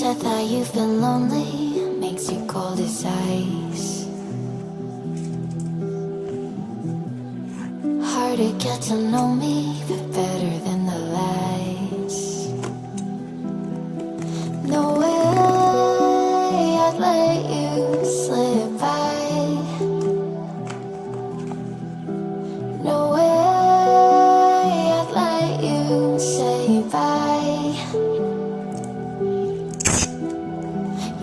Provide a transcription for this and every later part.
said that you've been lonely, makes you cold as ice. Hard to get to know me, but better than the lies. No way I'd let you slip by. No way I'd let you say bye.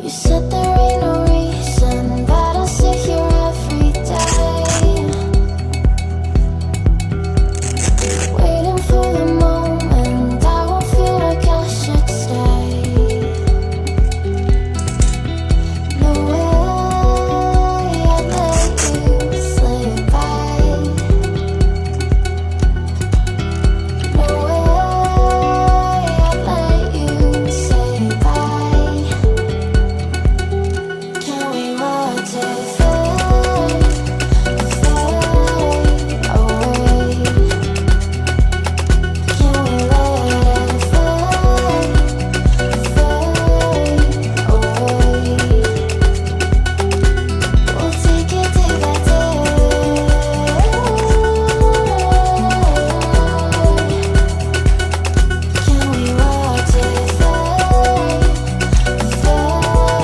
You said there ain't no reason, but I'll sit here every day, waiting for the moment I won't feel like I should stay. No way I'd let you slip by. No way I'd let you say bye. Can we watch it fade, fade away? Can we let it fade, fade away? We'll take it day by day. Can we watch it fade, fade away?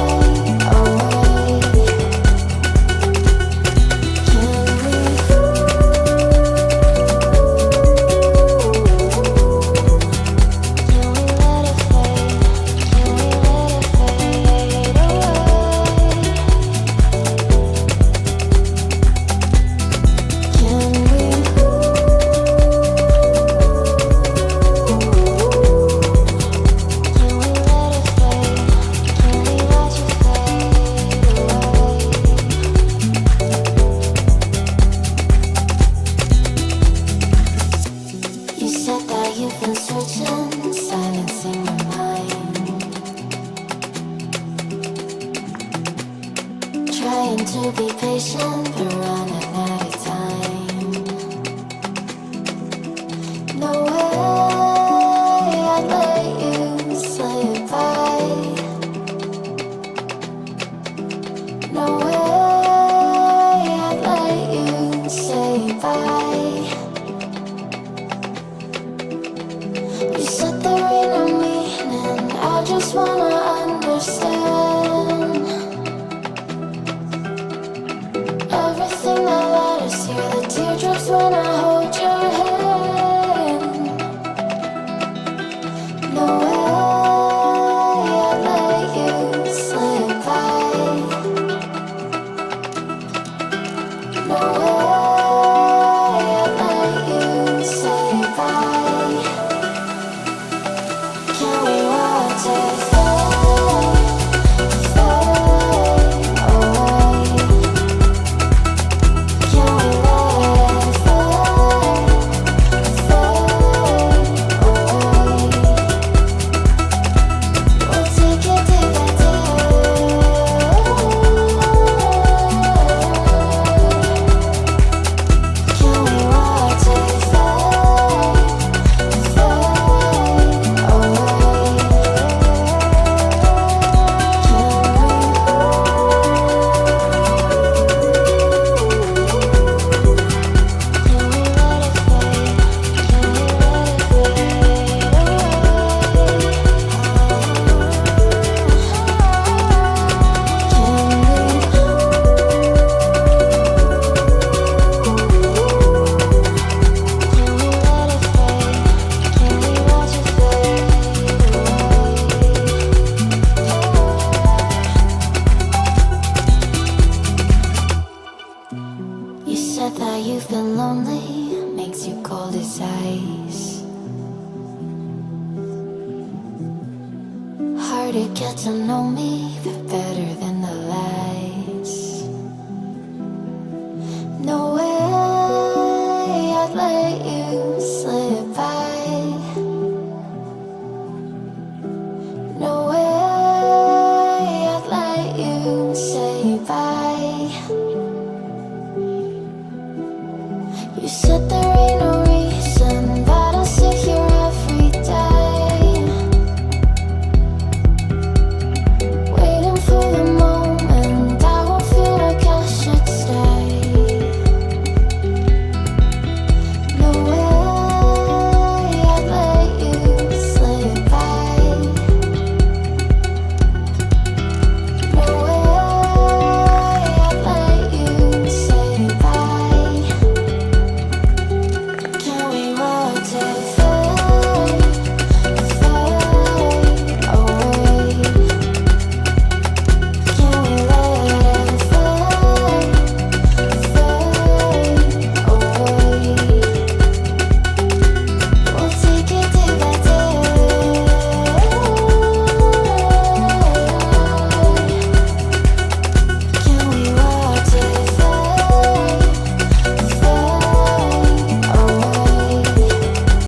You said that you've been searching, silencing your mind, trying to be patient, but running out of time. No way I'd let you slip by. No way I'd let you say bye. You said there ain't no meaning, I just wanna understand everything that led us here, the teardrops when I hold your hand. No way I'd let you slip by. No way I'd let you say bye. Can we watch it fade, fade away? Can we let it fade, fade away? We'll take it day by day. Can we watch it fade, fade away? You said that you've been lonely, makes you cold as ice. Hard to get to know me, but better than